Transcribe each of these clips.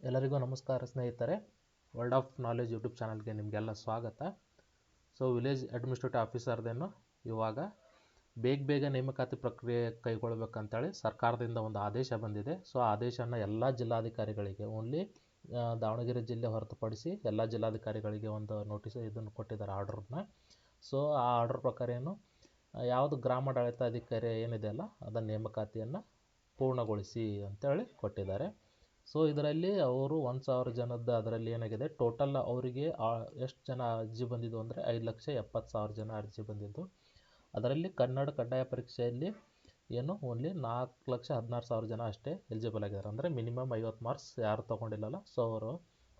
ಎಲ್ಲರಿಗೂ ನಮಸ್ಕಾರ ಸ್ನೇಹಿತರೆ. ವರ್ಲ್ಡ್ ಆಫ್ ನಾಲೆಜ್ ಯೂಟ್ಯೂಬ್ ಚಾನಲ್ಗೆ ನಿಮಗೆಲ್ಲ ಸ್ವಾಗತ. ವಿಲೇಜ್ ಅಡ್ಮಿನಿಸ್ಟ್ರೇಟಿವ್ ಆಫೀಸರ್ದೇನು ಇವಾಗ ಬೇಗ ನೇಮಕಾತಿ ಪ್ರಕ್ರಿಯೆ ಕೈಗೊಳ್ಳಬೇಕಂತೇಳಿ ಸರ್ಕಾರದಿಂದ ಒಂದು ಆದೇಶ ಬಂದಿದೆ. ಆದೇಶನ ಎಲ್ಲ ಜಿಲ್ಲಾಧಿಕಾರಿಗಳಿಗೆ, ಓನ್ಲಿ ದಾವಣಗೆರೆ ಜಿಲ್ಲೆ ಹೊರತುಪಡಿಸಿ ಎಲ್ಲ ಜಿಲ್ಲಾಧಿಕಾರಿಗಳಿಗೆ ಒಂದು ನೋಟಿಸ್ ಇದನ್ನು ಕೊಟ್ಟಿದ್ದಾರೆ, ಆರ್ಡ್ರನ್ನ. ಆ ಆರ್ಡರ್ ಪ್ರಕಾರ ಯಾವುದು ಗ್ರಾಮಾಡಳಿತಾಧಿಕಾರಿ ಏನಿದೆಯಲ್ಲ ಅದರ ನೇಮಕಾತಿಯನ್ನು ಪೂರ್ಣಗೊಳಿಸಿ ಅಂತೇಳಿ ಕೊಟ್ಟಿದ್ದಾರೆ. ಇದರಲ್ಲಿ ಅವರು 1,000 ಜನದ್ದು ಅದರಲ್ಲಿ ಏನಾಗಿದೆ, ಟೋಟಲ್ ಅವರಿಗೆ ಎಷ್ಟು ಜನ ಅರ್ಜಿ ಬಂದಿದ್ದು ಅಂದರೆ 5,70,000 ಜನ ಅರ್ಜಿ ಬಂದಿದ್ದು. ಅದರಲ್ಲಿ ಕನ್ನಡ ಕಡ್ಡಾಯ ಪರೀಕ್ಷೆಯಲ್ಲಿ ಓನ್ಲಿ 4,16,000 ಜನ ಅಷ್ಟೇ ಎಲಿಜಿಬಲ್ ಆಗಿದ್ದಾರೆ. ಅಂದರೆ ಮಿನಿಮಮ್ 50 ಮಾರ್ಕ್ಸ್ ಯಾರು ತೊಗೊಂಡಿಲ್ಲಲ್ಲ, ಅವರು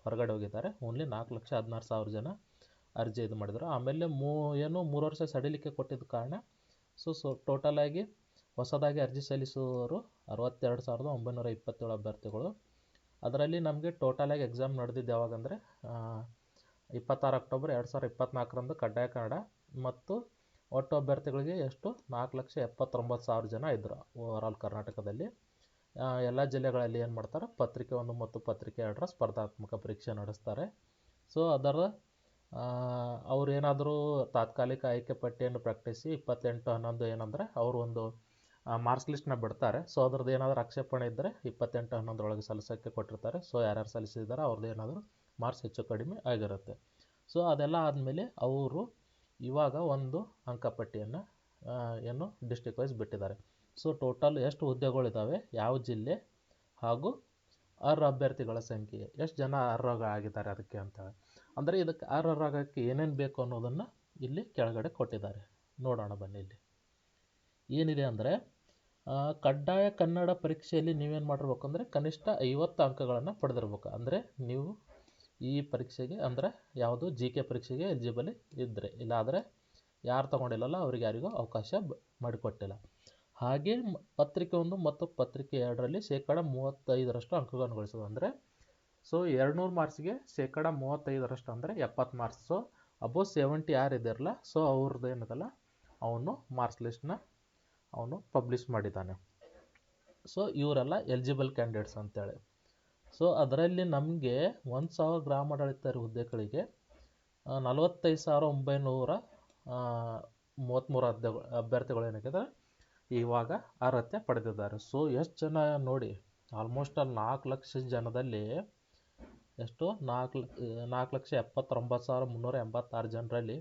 ಹೊರಗಡೆ ಹೋಗಿದ್ದಾರೆ. ಓನ್ಲಿ 4,16,000 ಜನ ಅರ್ಜಿ ಇದು ಮಾಡಿದರು. ಆಮೇಲೆ 3 ವರ್ಷ ಸಡಿಲಿಕೆ ಕೊಟ್ಟಿದ್ದ ಕಾರಣ ಟೋಟಲಾಗಿ ಹೊಸದಾಗಿ ಅರ್ಜಿ ಸಲ್ಲಿಸುವವರು 62,927 ಅಭ್ಯರ್ಥಿಗಳು. ಅದರಲ್ಲಿ ನಮಗೆ ಟೋಟಲಾಗಿ ಎಕ್ಸಾಮ್ ನಡೆದಿದ್ದು ಯಾವಾಗಂದರೆ 26 ಅಕ್ಟೋಬರ್ 2024ರಂದು ಕಡ್ಡಾಯ ಕನ್ನಡ, ಮತ್ತು ಒಟ್ಟು ಅಭ್ಯರ್ಥಿಗಳಿಗೆ 4,79,000 ಜನ ಇದ್ದರು ಓವರಾಲ್ ಕರ್ನಾಟಕದಲ್ಲಿ. ಎಲ್ಲ ಜಿಲ್ಲೆಗಳಲ್ಲಿ ಏನು ಮಾಡ್ತಾರೆ, ಪತ್ರಿಕೆ 1 ಮತ್ತು ಪತ್ರಿಕೆ 2ರ ಸ್ಪರ್ಧಾತ್ಮಕ ಪರೀಕ್ಷೆ ನಡೆಸ್ತಾರೆ. ಅದರ ಅವರೇನಾದರೂ ತಾತ್ಕಾಲಿಕ ಆಯ್ಕೆ ಪಟ್ಟಿಯನ್ನು ಪ್ರಕಟಿಸಿ 28/11 ಏನಂದರೆ ಅವರು ಒಂದು ಮಾರ್ಕ್ಸ್ ಲಿಸ್ಟ್ನ ಬಿಡ್ತಾರೆ. ಅದ್ರದ್ದು ಏನಾದರೂ ಆಕ್ಷೇಪಣೆ ಇದ್ದರೆ 28/11 ಸಲ್ಲಿಸೋಕ್ಕೆ ಕೊಟ್ಟಿರ್ತಾರೆ. ಯಾರ್ಯಾರು ಸಲ್ಲಿಸಿದ್ದಾರೆ ಅವ್ರದ್ದು ಏನಾದರೂ ಮಾರ್ಕ್ಸ್ ಹೆಚ್ಚು ಕಡಿಮೆ ಆಗಿರುತ್ತೆ. ಅದೆಲ್ಲ ಆದಮೇಲೆ ಅವರು ಇವಾಗ ಒಂದು ಅಂಕಪಟ್ಟಿಯನ್ನು ಡಿಸ್ಟ್ರಿಕ್ಟ್ ವೈಸ್ ಬಿಟ್ಟಿದ್ದಾರೆ. ಟೋಟಲ್ ಎಷ್ಟು ಹುದ್ದೆಗಳಿದ್ದಾವೆ, ಯಾವ ಜಿಲ್ಲೆ, ಹಾಗೂ ಅರ್ಹ ಅಭ್ಯರ್ಥಿಗಳ ಸಂಖ್ಯೆ, ಎಷ್ಟು ಜನ ಅರ್ಹರಾಗಿದ್ದಾರೆ ಅದಕ್ಕೆ ಅಂತೇಳಿ. ಅಂದರೆ ಇದಕ್ಕೆ ಅರ್ಹರಾಗಕ್ಕೆ ಏನೇನು ಬೇಕು ಅನ್ನೋದನ್ನು ಇಲ್ಲಿ ಕೆಳಗಡೆ ಕೊಟ್ಟಿದ್ದಾರೆ. ನೋಡೋಣ ಬನ್ನಿ. ಇಲ್ಲಿ ಏನಿದೆ ಅಂದರೆ, ಕಡ್ಡಾಯ ಕನ್ನಡ ಪರೀಕ್ಷೆಯಲ್ಲಿ ನೀವೇನು ಮಾಡಿರ್ಬೇಕು ಅಂದರೆ ಕನಿಷ್ಠ 50 ಅಂಕಗಳನ್ನು ಪಡೆದಿರ್ಬೇಕು. ಅಂದರೆ ನೀವು ಈ ಪರೀಕ್ಷೆಗೆ ಅಂದರೆ ಯಾವುದು GK ಪರೀಕ್ಷೆಗೆ ಎಲಿಜಿಬಲ್ ಇದ್ದರೆ, ಇಲ್ಲಾದರೆ ಯಾರು ತೊಗೊಂಡಿಲ್ಲಲ್ಲ ಅವ್ರಿಗೆ ಯಾರಿಗೂ ಅವಕಾಶ ಮಾಡಿಕೊಟ್ಟಿಲ್ಲ. ಹಾಗೆ ಪತ್ರಿಕೆ 1 ಮತ್ತು ಪತ್ರಿಕೆ 2ರಲ್ಲಿ 35% ಅಂಕಗಳನ್ನು ಗಳಿಸೋದು. ಅಂದರೆ 200 ಮಾರ್ಕ್ಸ್ಗೆ 35% ಅಂದರೆ 70 ಮಾರ್ಕ್ಸ್. ಅಬೋವ್ 70 ಯಾರು ಇದ್ದಾರಲ್ಲ, ಅವ್ರದ್ದು ಏನದಲ್ಲ ಅವನು ಮಾರ್ಕ್ಸ್ ಲಿಸ್ಟ್ನ ಅವನು ಪಬ್ಲಿಷ್ ಮಾಡಿದ್ದಾನೆ. ಇವರೆಲ್ಲ ಎಲಿಜಿಬಲ್ ಕ್ಯಾಂಡಿಡೇಟ್ಸ್ ಅಂತೇಳಿ. ಅದರಲ್ಲಿ ನಮಗೆ 1,000 ಗ್ರಾಮಾಡಳಿತ ಹುದ್ದೆಗಳಿಗೆ 45,933 ಅಭ್ಯರ್ಥಿಗಳು ಏನಾಗಿದೆ ಇವಾಗ ಅರ್ಹತೆ ಪಡೆದಿದ್ದಾರೆ. ಎಷ್ಟು ಜನ ನೋಡಿ, ಆಲ್ಮೋಸ್ಟ್ 4 ಲಕ್ಷ ಜನದಲ್ಲಿ ಎಷ್ಟು 4,79,386 ಜನರಲ್ಲಿ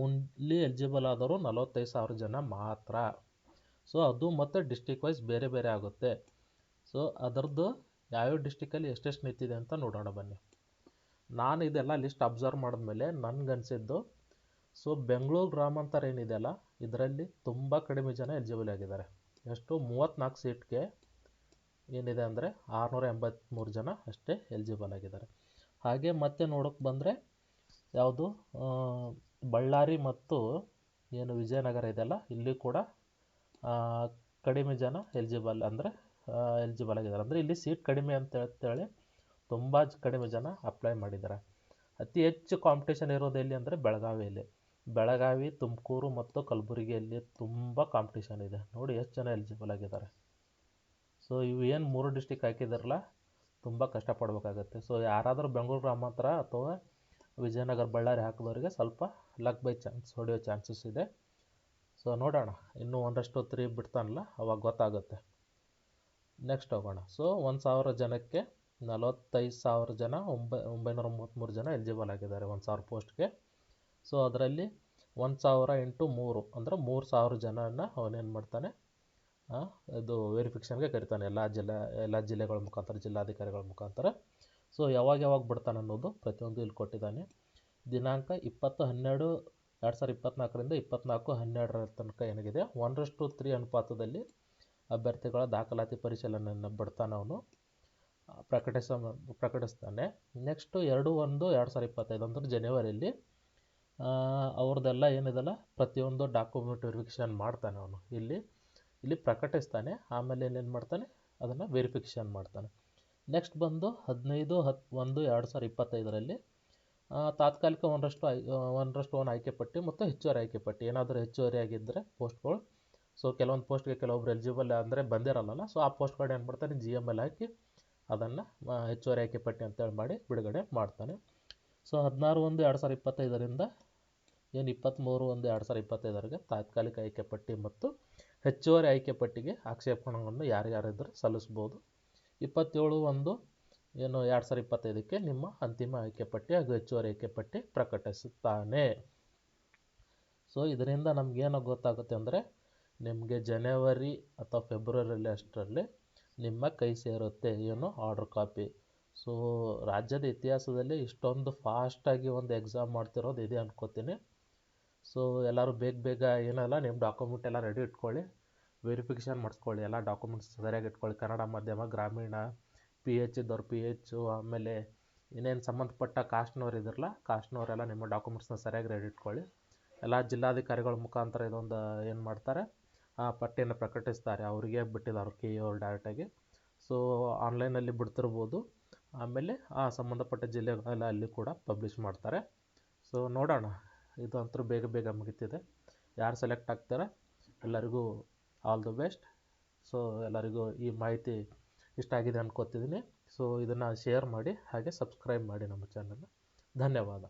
ಓನ್ಲಿ ಎಲಿಜಿಬಲ್ ಆದವರು 45,000 ಜನ ಮಾತ್ರ. ಅದು ಮತ್ತು ಡಿಸ್ಟಿಕ್ ವೈಸ್ ಬೇರೆ ಬೇರೆ ಆಗುತ್ತೆ. ಅದರದ್ದು ಯಾವ್ಯಾವ ಡಿಸ್ಟಿಕಲ್ಲಿ ಎಷ್ಟೆಷ್ಟು ನಿಂತಿದೆ ಅಂತ ನೋಡೋಣ ಬನ್ನಿ. ನಾನು ಇದೆಲ್ಲ ಲಿಸ್ಟ್ ಅಬ್ಸರ್ವ್ ಮಾಡಿದ್ಮೇಲೆ ನನಗನ್ಸಿದ್ದು, ಬೆಂಗಳೂರು ಗ್ರಾಮಾಂತರ ಏನಿದೆಯಲ್ಲ ಇದರಲ್ಲಿ ತುಂಬ ಕಡಿಮೆ ಜನ ಎಲಿಜಿಬಲ್ ಆಗಿದ್ದಾರೆ. ಎಷ್ಟು 34 ಸೀಟ್ಗೆ ಏನಿದೆ ಅಂದರೆ 683 ಜನ ಅಷ್ಟೇ ಎಲಿಜಿಬಲ್ ಆಗಿದ್ದಾರೆ. ಹಾಗೆ ಮತ್ತೆ ನೋಡೋಕ್ಕೆ ಬಂದರೆ ಯಾವುದು ಬಳ್ಳಾರಿ ಮತ್ತು ವಿಜಯನಗರ ಇದೆಯಲ್ಲ, ಇಲ್ಲಿ ಕೂಡ ಕಡಿಮೆ ಜನ ಎಲಿಜಿಬಲ್ ಆಗಿದ್ದಾರೆ. ಅಂದರೆ ಇಲ್ಲಿ ಸೀಟ್ ಕಡಿಮೆ ಅಂತೇಳಿ ತುಂಬ ಕಡಿಮೆ ಜನ ಅಪ್ಲೈ ಮಾಡಿದ್ದಾರೆ. ಅತಿ ಹೆಚ್ಚು ಕಾಂಪಿಟೇಷನ್ ಇರೋದು ಎಲ್ಲಿ ಅಂದರೆ ಬೆಳಗಾವಿ, ತುಮಕೂರು ಮತ್ತು ಕಲಬುರಗಿಯಲ್ಲಿ ತುಂಬ ಕಾಂಪಿಟೇಷನ್ ಇದೆ. ನೋಡಿ ಎಷ್ಟು ಜನ ಎಲಿಜಿಬಲ್ ಆಗಿದ್ದಾರೆ. ಇವು ಏನು 3 ಡಿಸ್ಟಿಕ್ ಹಾಕಿದಾರಲ್ಲ, ತುಂಬ ಕಷ್ಟಪಡಬೇಕಾಗತ್ತೆ. ಯಾರಾದರೂ ಬೆಂಗಳೂರು ಗ್ರಾಮಾಂತರ ಅಥವಾ ವಿಜಯನಗರ, ಬಳ್ಳಾರಿ ಹಾಕಿದವರಿಗೆ ಸ್ವಲ್ಪ ಲಕ್ ಬೈ ಚಾನ್ಸ್ ಹೊಡೆಯೋ ಚಾನ್ಸಸ್ ಇದೆ. ನೋಡೋಣ, ಇನ್ನೂ 1/3 ಬಿಡ್ತಾನಲ್ಲ ಅವಾಗ ಗೊತ್ತಾಗುತ್ತೆ. ನೆಕ್ಸ್ಟ್ ಹೋಗೋಣ. 1,000 ಜನಕ್ಕೆ 45,000 ಜನ 933 ಜನ ಎಲಿಜಿಬಲ್ ಆಗಿದ್ದಾರೆ 1,000 ಪೋಸ್ಟ್ಗೆ. ಅದರಲ್ಲಿ 1,000 × 3 ಅಂದರೆ 3,000 ಜನನ ಅವನೇನು ಮಾಡ್ತಾನೆ, ಇದು ವೆರಿಫಿಕೇಷನ್ಗೆ ಕರಿತಾನೆ ಎಲ್ಲ ಜಿಲ್ಲೆಗಳ ಮುಖಾಂತರ, ಜಿಲ್ಲಾಧಿಕಾರಿಗಳ ಮುಖಾಂತರ. ಯಾವಾಗ ಬಿಡ್ತಾನೆ ಅನ್ನೋದು ಪ್ರತಿಯೊಂದು ಇಲ್ಲಿ ಕೊಟ್ಟಿದ್ದಾನೆ. ದಿನಾಂಕ 20/12/2024ರಿಂದ 24/12 ತನಕ ಏನಾಗಿದೆ 1:3 ಅನುಪಾತದಲ್ಲಿ ಅಭ್ಯರ್ಥಿಗಳ ದಾಖಲಾತಿ ಪರಿಶೀಲನೆಯನ್ನು ಬಿಡ್ತಾನೆ, ಅವನು ಪ್ರಕಟಿಸ್ತಾನೆ. ನೆಕ್ಸ್ಟ್ 2/1/2025 ಅಂದರೆ ಜನವರಿಯಲ್ಲಿ ಅವ್ರದ್ದೆಲ್ಲ ಏನಿದೆಲ್ಲ ಪ್ರತಿಯೊಂದು ಡಾಕ್ಯುಮೆಂಟ್ ವೆರಿಫಿಕೇಷನ್ ಮಾಡ್ತಾನೆ ಅವನು. ಇಲ್ಲಿ ಪ್ರಕಟಿಸ್ತಾನೆ, ಆಮೇಲೆ ಏನೇನು ಮಾಡ್ತಾನೆ ಅದನ್ನು ವೆರಿಫಿಕೇಷನ್ ಮಾಡ್ತಾನೆ. ನೆಕ್ಸ್ಟ್ ಬಂದು 15/1/2025ರಲ್ಲಿ ತಾತ್ಕಾಲಿಕ 1:1 ಆಯ್ಕೆ ಪಟ್ಟಿ ಮತ್ತು ಹೆಚ್ಚುವರಿ ಆಯ್ಕೆ ಪಟ್ಟಿ. ಏನಾದರೂ ಹೆಚ್ಚುವರಿ ಆಗಿದ್ದರೆ ಪೋಸ್ಟ್ಗಳು, ಕೆಲವೊಂದು ಪೋಸ್ಟ್ಗೆ ಕೆಲವೊಬ್ರು ಎಲಿಜಿಬಲ್ ಅಂದರೆ ಬಂದಿರಲ್ಲ, ಆ ಪೋಸ್ಟ್ಗಳು ಏನು ಮಾಡ್ತಾನೆ GML ಹಾಕಿ ಅದನ್ನು ಹೆಚ್ಚುವರಿ ಆಯ್ಕೆ ಪಟ್ಟಿ ಅಂತೇಳಿ ಮಾಡಿ ಬಿಡುಗಡೆ ಮಾಡ್ತಾನೆ. ಸೊ 16/1/2025ರಿಂದ ಏನು 23/1/2025ವರೆಗೆ ತಾತ್ಕಾಲಿಕ ಆಯ್ಕೆ ಪಟ್ಟಿ ಮತ್ತು ಹೆಚ್ಚುವರಿ ಆಯ್ಕೆ ಪಟ್ಟಿಗೆ ಆಕ್ಷೇಪಣೆಗಳನ್ನು ಯಾರ್ಯಾರಿದ್ದರೂ ಸಲ್ಲಿಸ್ಬೋದು. 27/1/2025ಕ್ಕೆ ನಿಮ್ಮ ಅಂತಿಮ ಆಯ್ಕೆ ಪಟ್ಟಿ ಹಾಗೂ ಹೆಚ್ಚುವರಿ ಆಯ್ಕೆ ಪಟ್ಟಿ ಪ್ರಕಟಿಸುತ್ತಾನೆ. ಸೊ ಇದರಿಂದ ನಮಗೇನು ಗೊತ್ತಾಗುತ್ತೆ ಅಂದರೆ ನಿಮಗೆ ಜನವರಿ ಅಥವಾ ಫೆಬ್ರವರಿಯಲ್ಲಿ ಅಷ್ಟರಲ್ಲಿ ನಿಮ್ಮ ಕೈ ಸೇರುತ್ತೆ ಏನು ಆರ್ಡರ್ ಕಾಪಿ. ಸೊ ರಾಜ್ಯದ ಇತಿಹಾಸದಲ್ಲಿ ಇಷ್ಟೊಂದು ಫಾಸ್ಟಾಗಿ ಒಂದು ಎಕ್ಸಾಮ್ ಮಾಡ್ತಿರೋದು ಇದೆ ಅನ್ಕೋತೀನಿ. ಸೊ ಎಲ್ಲರೂ ಬೇಗ ಏನಲ್ಲ ನಿಮ್ಮ ಡಾಕ್ಯುಮೆಂಟ್ ಎಲ್ಲ ರೆಡಿ ಇಟ್ಕೊಳ್ಳಿ, ವೆರಿಫಿಕೇಷನ್ ಮಾಡಿಸ್ಕೊಳ್ಳಿ, ಎಲ್ಲ ಡಾಕ್ಯುಮೆಂಟ್ಸ್ ಸರಿಯಾಗಿ ಇಟ್ಕೊಳ್ಳಿ. ಕನ್ನಡ ಮಾಧ್ಯಮ, ಗ್ರಾಮೀಣ, PH ಇದ್ದವ್ರು PH, ಆಮೇಲೆ ಇನ್ನೇನು ಸಂಬಂಧಪಟ್ಟ ಕಾಸ್ಟ್ನವ್ರು ಇದ್ರಲ್ಲ ಕಾಸ್ಟ್ನವರೆಲ್ಲ ನಿಮ್ಮ ಡಾಕ್ಯುಮೆಂಟ್ಸ್ನ ಸರಿಯಾಗಿ ರೆಡಿ ಇಟ್ಕೊಳ್ಳಿ. ಎಲ್ಲ ಜಿಲ್ಲಾಧಿಕಾರಿಗಳ ಮುಖಾಂತರ ಇದೊಂದು ಏನು ಮಾಡ್ತಾರೆ ಆ ಪಟ್ಟಿಯನ್ನು ಪ್ರಕಟಿಸ್ತಾರೆ. ಅವರಿಗೆ ಬಿಟ್ಟಿದ್ದಾರೆ ಕೆ ಅವ್ರು ಡೈರೆಕ್ಟಾಗಿ. ಸೊ ಆನ್ಲೈನಲ್ಲಿ ಬಿಡ್ತಿರ್ಬೋದು, ಆಮೇಲೆ ಆ ಸಂಬಂಧಪಟ್ಟ ಜಿಲ್ಲೆಗಳೆಲ್ಲ ಅಲ್ಲಿ ಕೂಡ ಪಬ್ಲಿಷ್ ಮಾಡ್ತಾರೆ. ಸೊ ನೋಡೋಣ, ಇದು ಅಂತೂ ಬೇಗ ಮುಗಿತಿದೆ. ಯಾರು ಸೆಲೆಕ್ಟ್ ಆಗ್ತಾರೆ ಎಲ್ಲರಿಗೂ ಆಲ್ ದ ಬೆಸ್ಟ್. ಸೊ ಎಲ್ಲರಿಗೂ ಈ ಮಾಹಿತಿ ಇಷ್ಟ ಆಗಿದೆ ಅನ್ಕೋತಿದ್ದೀನಿ. ಸೊ ಇದನ್ನು ಶೇರ್ ಮಾಡಿ ಹಾಗೆ ಸಬ್ಸ್ಕ್ರೈಬ್ ಮಾಡಿ ನಮ್ಮ ಚಾನಲ್ನ. ಧನ್ಯವಾದ.